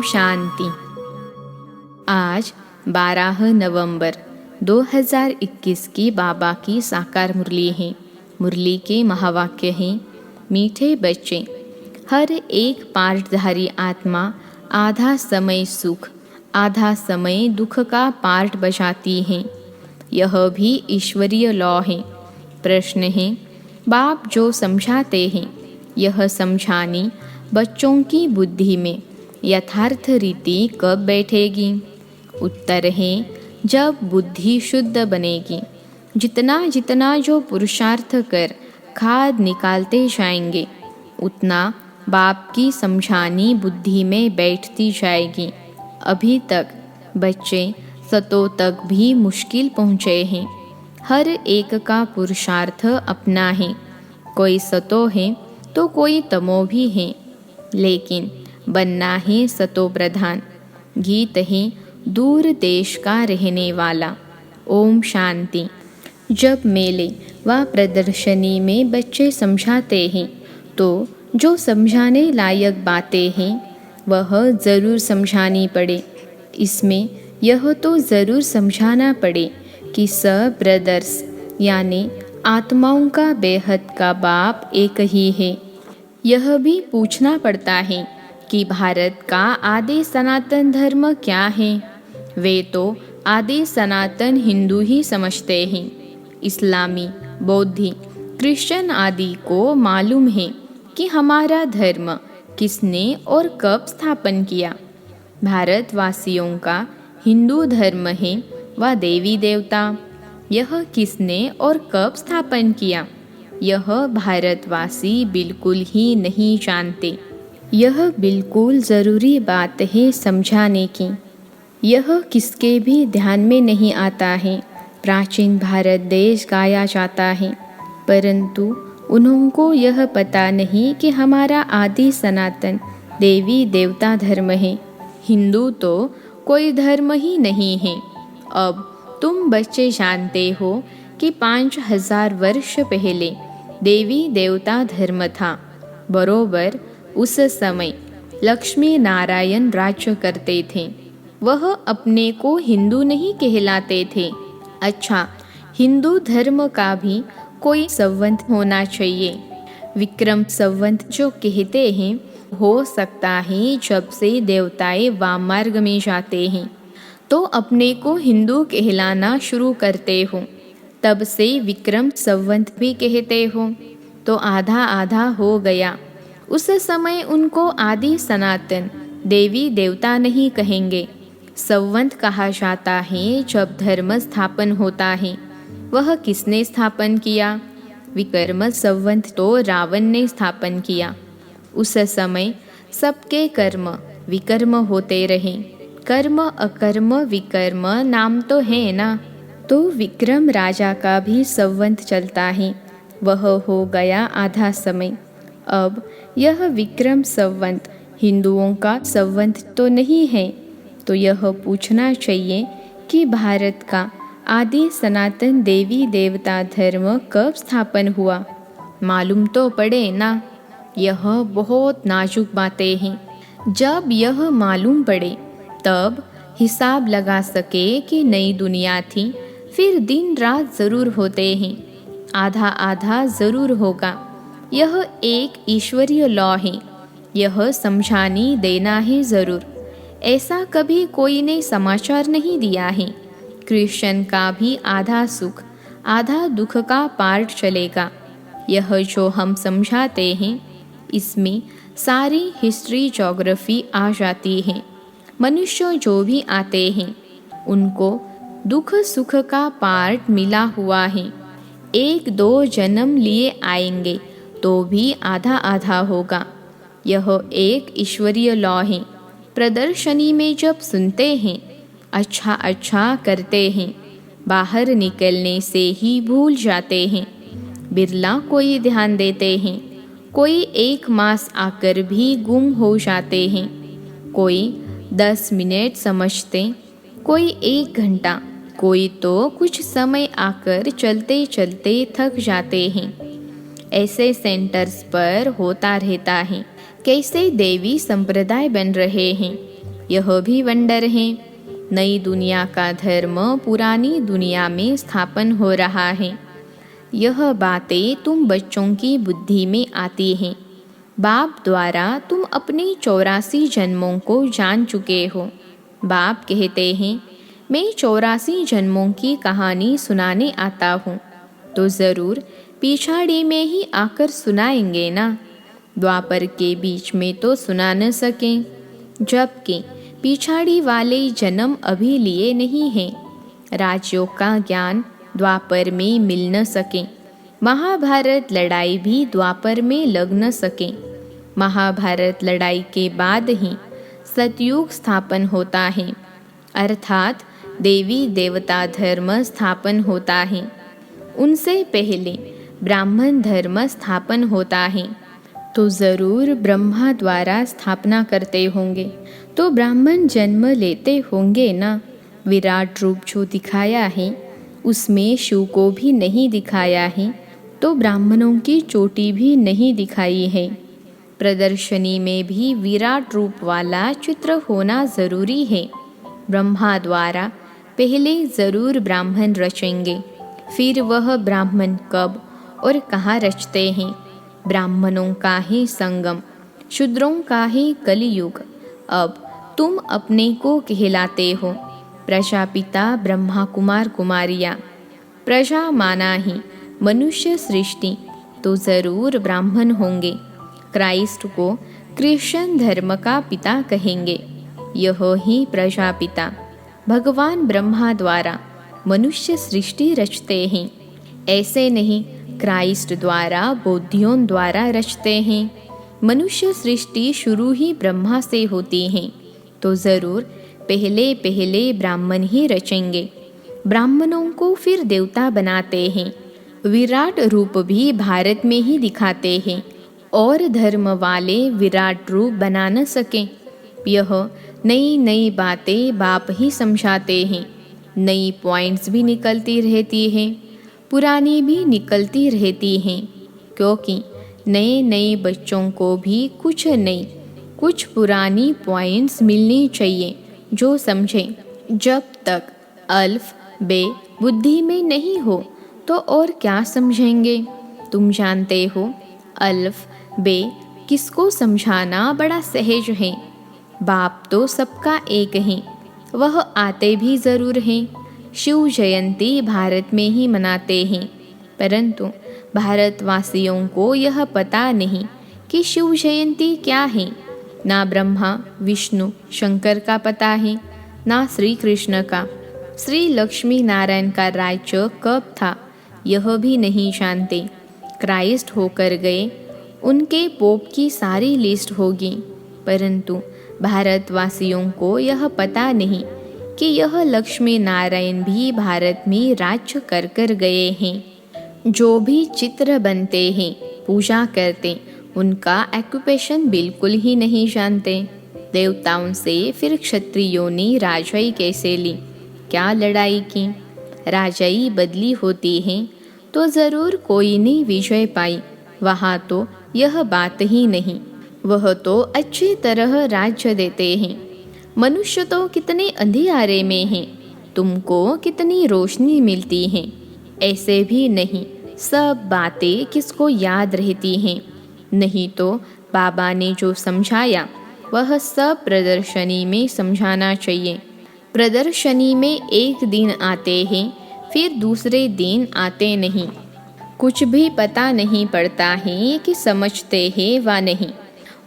शांति। आज 12 नवंबर 2021 की बाबा की साकार मुरली है। मुरली के महावाक्य हैं, मीठे बच्चे, हर एक पार्टधारी आत्मा आधा समय सुख आधा समय दुख का पार्ट बजाती है। यह भी ईश्वरीय लॉ है। प्रश्न है, बाप जो समझाते हैं यह समझानी बच्चों की बुद्धि में यथार्थ रीति कब बैठेगी? उत्तर है, जब बुद्धि शुद्ध बनेगी। जितना जितना जो पुरुषार्थ कर खाद निकालते जाएंगे उतना बाप की समझानी बुद्धि में बैठती जाएगी। अभी तक बच्चे सतों तक भी मुश्किल पहुँचे हैं। हर एक का पुरुषार्थ अपना है। कोई सतो है तो कोई तमो भी है, लेकिन बनना है सतो प्रधान। गीत है दूर देश का रहने वाला। ओम शांति। जब मेले व प्रदर्शनी में बच्चे समझाते हैं तो जो समझाने लायक बातें हैं वह ज़रूर समझानी पड़े। इसमें यह तो ज़रूर समझाना पड़े कि सब ब्रदर्स यानी आत्माओं का बेहद का बाप एक ही है। यह भी पूछना पड़ता है कि भारत का आदि सनातन धर्म क्या है? वे तो आदि सनातन हिंदू ही समझते हैं। इस्लामी, बौद्धी, क्रिश्चियन आदि को मालूम है कि हमारा धर्म किसने और कब स्थापन किया। भारतवासियों का हिंदू धर्म है व देवी देवता। यह किसने और कब स्थापन किया, यह भारतवासी बिल्कुल ही नहीं जानते। यह बिल्कुल ज़रूरी बात है समझाने की। यह किसके भी ध्यान में नहीं आता है। प्राचीन भारत देश गाया जाता है, परंतु उनको यह पता नहीं कि हमारा आदि सनातन देवी देवता धर्म है। हिंदू तो कोई धर्म ही नहीं है। अब तुम बच्चे जानते हो कि 5000 वर्ष पहले देवी देवता धर्म था। बरोबर उस समय लक्ष्मी नारायण राज्य करते थे। वह अपने को हिंदू नहीं कहलाते थे। अच्छा, हिंदू धर्म का भी कोई संवत होना चाहिए। विक्रम संवत जो कहते हैं हो सकता है जब से देवताएं वामार्ग में जाते हैं तो अपने को हिंदू कहलाना शुरू करते हो, तब से विक्रम संवत भी कहते हो, तो आधा आधा हो गया। उस समय उनको आदि सनातन देवी देवता नहीं कहेंगे। संवत कहा जाता है जब धर्म स्थापन होता है। वह किसने स्थापन किया? विक्रम संवत तो रावण ने स्थापन किया। उस समय सबके कर्म विकर्म होते रहे। कर्म अकर्म विकर्म नाम तो है ना। तो विक्रम राजा का भी संवत चलता है। वह हो गया आधा समय। अब यह विक्रम संवत हिंदुओं का संवत तो नहीं है। तो यह पूछना चाहिए कि भारत का आदि सनातन देवी देवता धर्म कब स्थापन हुआ? मालूम तो पड़े ना। यह बहुत नाजुक बातें हैं। जब यह मालूम पड़े तब हिसाब लगा सके कि नई दुनिया थी। फिर दिन रात ज़रूर होते हैं, आधा आधा ज़रूर होगा। यह एक ईश्वरीय लॉ है। यह समझानी देना है ज़रूर। ऐसा कभी कोई ने समाचार नहीं दिया है। क्रिश्चियन का भी आधा सुख आधा दुख का पार्ट चलेगा। यह जो हम समझाते हैं इसमें सारी हिस्ट्री ज्योग्राफी आ जाती है। मनुष्य जो भी आते हैं उनको दुख सुख का पार्ट मिला हुआ है। एक दो जन्म लिए आएंगे तो भी आधा आधा होगा। यह एक ईश्वरीय लॉ है। प्रदर्शनी में जब सुनते हैं अच्छा अच्छा करते हैं, बाहर निकलने से ही भूल जाते हैं। बिरला कोई ध्यान देते हैं। कोई 1 मास आकर भी गुम हो जाते हैं। कोई 10 मिनट समझते, कोई 1 घंटा, कोई तो कुछ समय आकर चलते चलते थक जाते हैं। ऐसे सेंटर्स पर होता रहता है। कैसे देवी संप्रदाय बन रहे हैं। यह भी वंडर है। नई दुनिया का धर्म पुरानी दुनिया में स्थापन हो रहा है। यह बातें तुम बच्चों की बुद्धि में आती हैं। बाप द्वारा तुम अपने 84 जन्मों को जान चुके हो। बाप कहते हैं, मैं 84 जन्मों की कहानी सुनाने आता हूँ, तो ज़रूर पिछाड़ी में ही आकर सुनाएंगे ना। द्वापर के बीच में तो सुना न सकें, जबकि पिछाड़ी वाले जन्म अभी लिए नहीं हैं। राजयोग का ज्ञान द्वापर में मिल न सके। महाभारत लड़ाई भी द्वापर में लग न सके। महाभारत लड़ाई के बाद ही सतयुग स्थापन होता है, अर्थात देवी देवता धर्म स्थापन होता है। उनसे पहले ब्राह्मण धर्म स्थापन होता है, तो ज़रूर ब्रह्मा द्वारा स्थापना करते होंगे, तो ब्राह्मण जन्म लेते होंगे ना। विराट रूप जो दिखाया है उसमें शिव को भी नहीं दिखाया है, तो ब्राह्मणों की चोटी भी नहीं दिखाई है। प्रदर्शनी में भी विराट रूप वाला चित्र होना ज़रूरी है। ब्रह्मा द्वारा पहले ज़रूर ब्राह्मण रचेंगे, फिर वह ब्राह्मण कब और कहाँ रचते हैं। ब्राह्मणों का ही संगम, शूद्रों का ही कलियुग। अब तुम अपने को कहलाते हो प्रजापिता ब्रह्मा कुमार कुमारियाँ। प्रजा माना ही मनुष्य सृष्टि, तो ज़रूर ब्राह्मण होंगे। क्राइस्ट को क्रिश्चियन धर्म का पिता कहेंगे। यह ही प्रजापिता भगवान ब्रह्मा द्वारा मनुष्य सृष्टि रचते हैं। ऐसे नहीं क्राइस्ट द्वारा बौद्धियों द्वारा रचते हैं। मनुष्य सृष्टि शुरू ही ब्रह्मा से होती है, तो ज़रूर पहले पहले ब्राह्मण ही रचेंगे। ब्राह्मणों को फिर देवता बनाते हैं। विराट रूप भी भारत में ही दिखाते हैं, और धर्म वाले विराट रूप बना न सकें। यह नई नई बातें बाप ही समझाते हैं। नई पॉइंट्स भी निकलती रहती हैं, पुरानी भी निकलती रहती हैं, क्योंकि नए नए बच्चों को भी कुछ नई कुछ पुरानी पॉइंट्स मिलनी चाहिए जो समझें। जब तक अल्फ बे बुद्धि में नहीं हो तो और क्या समझेंगे। तुम जानते हो अल्फ बे किसको समझाना बड़ा सहज है। बाप तो सबका एक है, वह आते भी ज़रूर हैं। शिव जयंती भारत में ही मनाते हैं, परंतु भारतवासियों को यह पता नहीं कि शिव जयंती क्या है। ना ब्रह्मा विष्णु शंकर का पता है, ना श्री कृष्ण का। श्री लक्ष्मी नारायण का राज्य कब था यह भी नहीं जानते। क्राइस्ट होकर गए, उनके पोप की सारी लिस्ट होगी, परंतु भारतवासियों को यह पता नहीं कि यह लक्ष्मी नारायण भी भारत में राज्य कर कर गए हैं। जो भी चित्र बनते हैं, पूजा करते, उनका ऑक्यूपेशन बिल्कुल ही नहीं जानते। देवताओं से फिर क्षत्रियों ने राजाई कैसे ली, क्या लड़ाई की। राजाई बदली होती है तो ज़रूर कोई ने विजय पाई, वहाँ तो यह बात ही नहीं। वह तो अच्छी तरह राज्य देते हैं। मनुष्य तो कितने अंधियारे में हैं, तुमको कितनी रोशनी मिलती है। ऐसे भी नहीं सब बातें किसको याद रहती हैं। नहीं तो बाबा ने जो समझाया वह सब प्रदर्शनी में समझाना चाहिए। प्रदर्शनी में एक दिन आते हैं, फिर दूसरे दिन आते नहीं। कुछ भी पता नहीं पड़ता है कि समझते हैं व नहीं।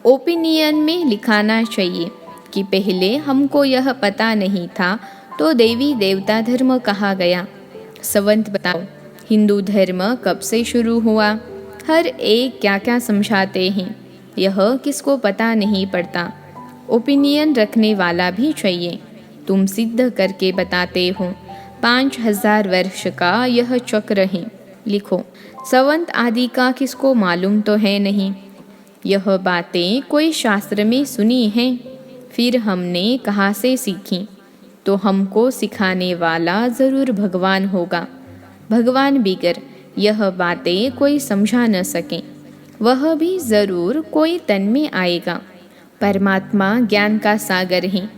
ओपिनियन में लिखाना चाहिए कि पहले हमको यह पता नहीं था, तो देवी देवता धर्म कहा गया। संवत बताओ, हिंदू धर्म कब से शुरू हुआ, हर एक क्या क्या समझाते हैं, यह किसको पता नहीं पड़ता। ओपिनियन रखने वाला भी चाहिए। तुम सिद्ध करके बताते हो 5000 वर्ष का यह चक्र है, लिखो। संवत आदि का किसको मालूम तो है नहीं। यह बातें कोई शास्त्र में सुनी हैं, फिर हमने कहाँ से सीखी। तो हमको सिखाने वाला ज़रूर भगवान होगा। भगवान बिगर यह बातें कोई समझा न सके, वह भी ज़रूर कोई तन में आएगा। परमात्मा ज्ञान का सागर है,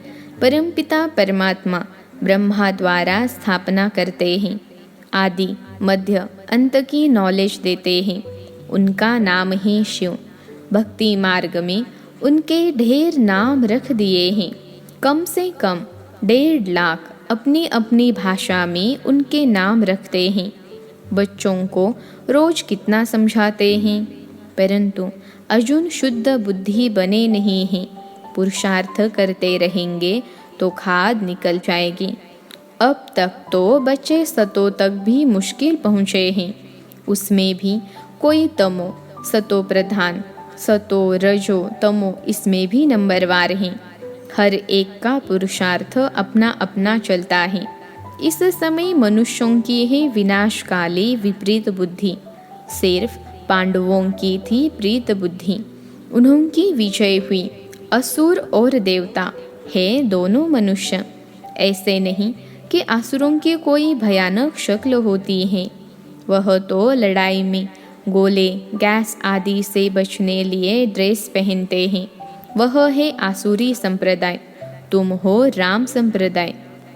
परमपिता परमात्मा ब्रह्मा द्वारा स्थापना करते हैं। आदि मध्य अंत की नॉलेज देते हैं। उनका नाम है शिव। भक्ति मार्ग में उनके ढेर नाम रख दिए हैं। कम से कम 1.5 लाख अपनी अपनी भाषा में उनके नाम रखते हैं। बच्चों को रोज कितना समझाते हैं, परंतु अर्जुन शुद्ध बुद्धि बने नहीं हैं। पुरुषार्थ करते रहेंगे तो खाद निकल जाएगी। अब तक तो बच्चे सतो तक भी मुश्किल पहुँचे हैं। उसमें भी कोई तमो सतो प्रधान, सतो रजो तमो इसमें भी नंबरवार हैं। हर एक का पुरुषार्थ अपना अपना चलता है। इस समय मनुष्यों की है विनाशकाली विपरीत बुद्धि। सिर्फ पांडवों की थी प्रीत बुद्धि। उन्होंने विजय हुई। असुर और देवता है दोनों मनुष्य। ऐसे नहीं कि असुरों की कोई भयानक शक्ल होती है। वह तो लड़ाई में गोले गैस आदि से बचने लिए ड्रेस पहनते हैं। वह है आसुरी संप्रदाय। तुम हो राम संप्रदाय,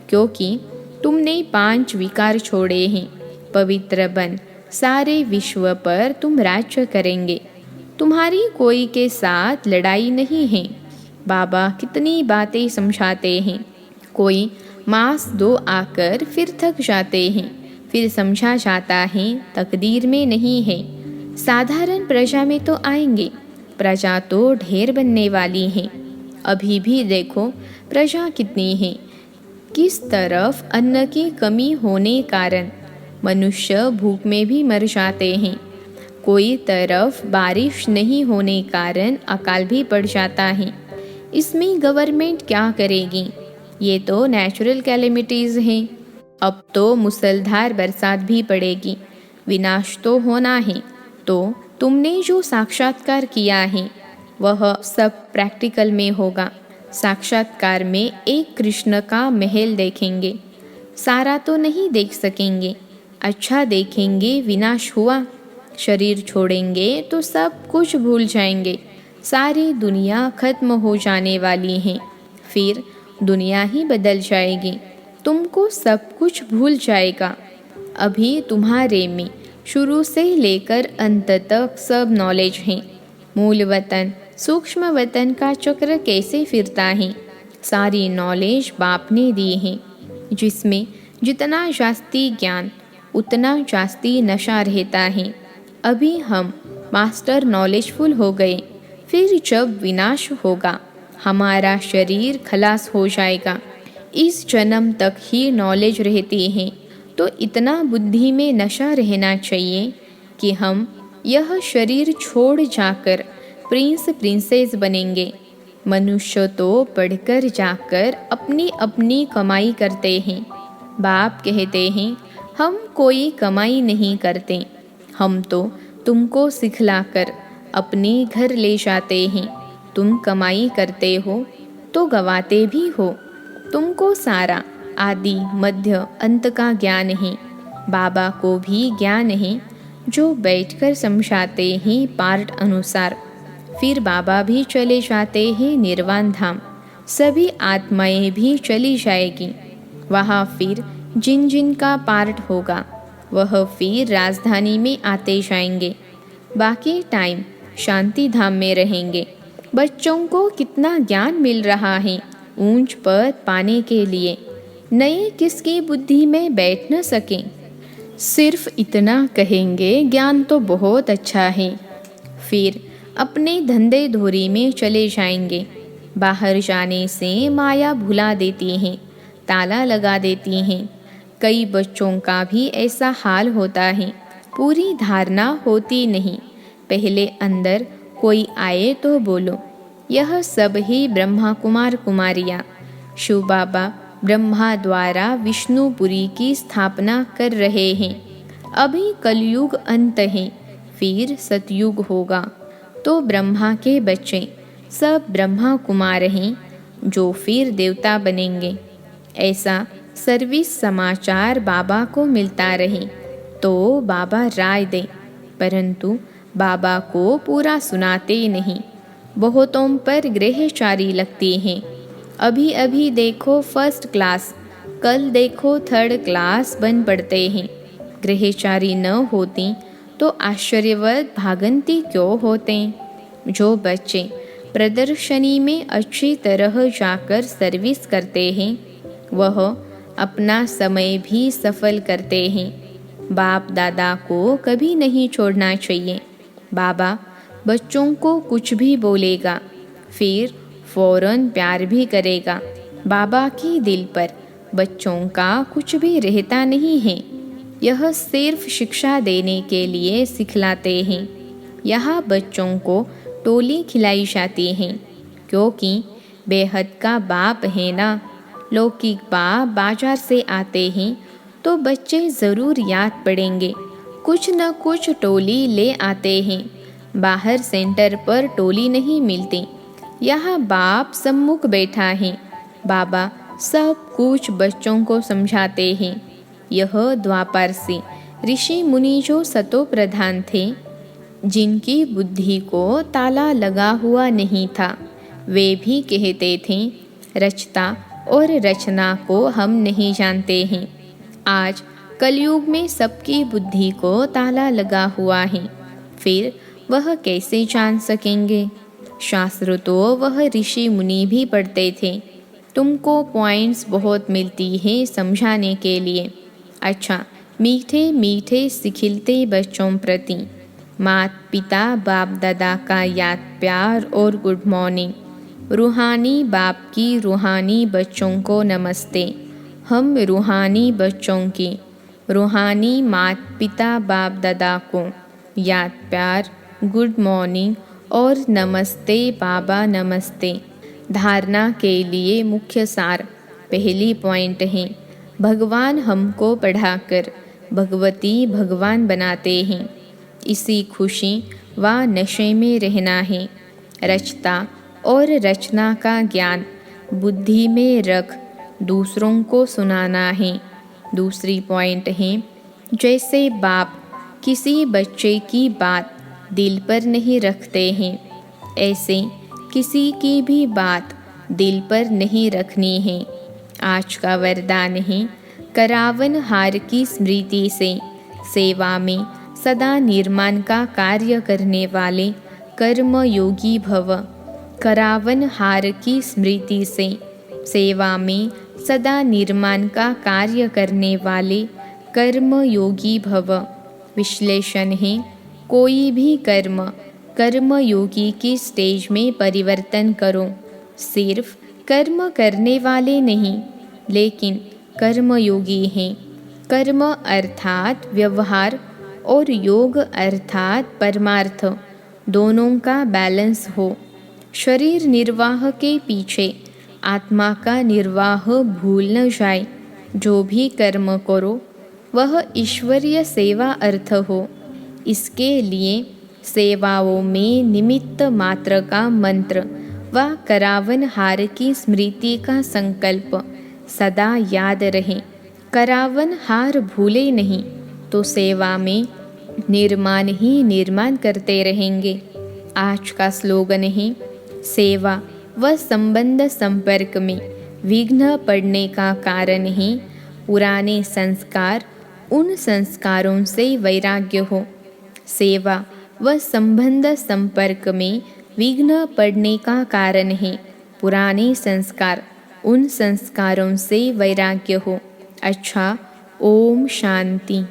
क्योंकि तुमने 5 विकार छोड़े हैं। पवित्र बन सारे विश्व पर तुम राज्य करेंगे। तुम्हारी कोई के साथ लड़ाई नहीं है। बाबा कितनी बातें समझाते हैं। कोई मास दो आकर फिर थक जाते हैं। फिर समझा जाता है तकदीर में नहीं है। साधारण प्रजा में तो आएंगे। प्रजा तो ढेर बनने वाली है। अभी भी देखो प्रजा कितनी है। किस तरफ अन्न की कमी होने कारण मनुष्य भूख में भी मर जाते हैं। कोई तरफ बारिश नहीं होने कारण अकाल भी पड़ जाता है। इसमें गवर्नमेंट क्या करेगी? ये तो नेचुरल कैलेमिटीज़ हैं। अब तो मुसलधार बरसात भी पड़ेगी। विनाश तो होना है। तो तुमने जो साक्षात्कार किया है वह सब प्रैक्टिकल में होगा। साक्षात्कार में एक कृष्ण का महल देखेंगे। सारा तो नहीं देख सकेंगे। अच्छा देखेंगे विनाश हुआ। शरीर छोड़ेंगे तो सब कुछ भूल जाएंगे। सारी दुनिया खत्म हो जाने वाली है। फिर दुनिया ही बदल जाएगी। तुमको सब कुछ भूल जाएगा। अभी तुम्हारे में शुरू से लेकर अंत तक सब नॉलेज है। मूल वतन सूक्ष्म वतन का चक्र कैसे फिरता है, सारी नॉलेज बाप ने दी है। जिसमें जितना जास्ती ज्ञान उतना जास्ती नशा रहता है। अभी हम मास्टर नॉलेजफुल हो गए। फिर जब विनाश होगा हमारा शरीर खलास हो जाएगा। इस जन्म तक ही नॉलेज रहती है। तो इतना बुद्धि में नशा रहना चाहिए कि हम यह शरीर छोड़ जाकर प्रिंस प्रिंसेस बनेंगे। मनुष्य तो पढ़कर जाकर अपनी अपनी कमाई करते हैं। बाप कहते हैं हम कोई कमाई नहीं करते। हम तो तुमको सिखलाकर अपने घर ले जाते हैं। तुम कमाई करते हो तो गवाते भी हो। तुमको सारा आदि मध्य अंत का ज्ञान है। बाबा को भी ज्ञान है जो बैठकर समझाते हैं पार्ट अनुसार। फिर बाबा भी चले जाते हैं निर्वाण धाम। सभी आत्माएं भी चली जाएगी। वहाँ फिर जिन जिन का पार्ट होगा वह फिर राजधानी में आते जाएंगे। बाकी टाइम शांति धाम में रहेंगे। बच्चों को कितना ज्ञान मिल रहा है ऊंच पद पाने के लिए। नए किसकी बुद्धि में बैठ न सकें। सिर्फ इतना कहेंगे ज्ञान तो बहुत अच्छा है। फिर अपने धंधे धोरी में चले जाएंगे। बाहर जाने से माया भुला देती हैं, ताला लगा देती हैं। कई बच्चों का भी ऐसा हाल होता है। पूरी धारणा होती नहीं। पहले अंदर कोई आए तो बोलो यह सब ही ब्रह्मा कुमार कुमारियाँ। शिव बाबा ब्रह्मा द्वारा विष्णुपुरी की स्थापना कर रहे हैं। अभी कलयुग अंत है। फिर सतयुग होगा तो ब्रह्मा के बच्चे सब ब्रह्मा कुमार हैं जो फिर देवता बनेंगे। ऐसा सर्विस समाचार बाबा को मिलता रहे तो बाबा राय दे, परंतु बाबा को पूरा सुनाते नहीं। बहुतों पर ग्रहचारी लगती हैं। अभी अभी देखो फर्स्ट क्लास, कल देखो थर्ड क्लास बन पड़ते हैं। गृहचारी न होती तो आश्चर्यवत भागंती क्यों होते। जो बच्चे प्रदर्शनी में अच्छी तरह जाकर सर्विस करते हैं वह अपना समय भी सफल करते हैं। बाप दादा को कभी नहीं छोड़ना चाहिए। बाबा बच्चों को कुछ भी बोलेगा, फिर फौरन प्यार भी करेगा। बाबा की दिल पर बच्चों का कुछ भी रहता नहीं है। यह सिर्फ शिक्षा देने के लिए सिखलाते हैं। यहाँ बच्चों को टोली खिलाई जाती है, क्योंकि बेहद का बाप है ना। लौकिक बाप बाजार से आते हैं तो बच्चे ज़रूर याद पड़ेंगे। कुछ न कुछ टोली ले आते हैं। बाहर सेंटर पर टोली नहीं मिलती। यहाँ बाप सम्मुख बैठा है। बाबा सब कुछ बच्चों को समझाते हैं। यह द्वापर से ऋषि मुनि जो सतो प्रधान थे, जिनकी बुद्धि को ताला लगा हुआ नहीं था, वे भी कहते थे रचता और रचना को हम नहीं जानते हैं। आज कलयुग में सबकी बुद्धि को ताला लगा हुआ है, फिर वह कैसे जान सकेंगे। शास्त्र तो वह ऋषि मुनि भी पढ़ते थे। तुमको पॉइंट्स बहुत मिलती है समझाने के लिए। अच्छा, मीठे मीठे सिखिलते बच्चों प्रति माता पिता बाप दादा का याद प्यार और गुड मॉर्निंग। रूहानी बाप की रूहानी बच्चों को नमस्ते। हम रूहानी बच्चों की रूहानी माता पिता बाप दादा को याद प्यार, गुड मॉर्निंग और नमस्ते बाबा नमस्ते। धारणा के लिए मुख्य सार पहली पॉइंट है, भगवान हमको पढ़ाकर भगवती भगवान बनाते हैं। इसी खुशी व नशे में रहना है। रचता और रचना का ज्ञान बुद्धि में रख दूसरों को सुनाना है। दूसरी पॉइंट है, जैसे बाप किसी बच्चे की बात दिल पर नहीं रखते हैं, ऐसे किसी की भी बात दिल पर नहीं रखनी है। आज का वरदान है, करावन हार की स्मृति से सेवा में सदा निर्माण का कार्य करने वाले कर्म योगी भव। करावन हार की स्मृति से सेवा में सदा निर्माण का कार्य करने वाले कर्म योगी भव। विश्लेषण है, कोई भी कर्म कर्म योगी की स्टेज में परिवर्तन करो। सिर्फ कर्म करने वाले नहीं, लेकिन कर्मयोगी हैं। कर्म अर्थात व्यवहार और योग अर्थात परमार्थ, दोनों का बैलेंस हो। शरीर निर्वाह के पीछे आत्मा का निर्वाह भूल न जाए। जो भी कर्म करो वह ईश्वरीय सेवा अर्थ हो। इसके लिए सेवाओं में निमित्त मात्र का मंत्र व करावन हार की स्मृति का संकल्प सदा याद रहे। करावन हार भूले नहीं तो सेवा में निर्माण ही निर्माण करते रहेंगे। आज का स्लोगन है, सेवा व संबंध संपर्क में विघ्न पड़ने का कारण है पुराने संस्कार। उन संस्कारों से वैराग्य हो। सेवा व संबंध संपर्क में विघ्न पड़ने का कारण है पुराने संस्कार। उन संस्कारों से वैराग्य हो। अच्छा, ओम शांति।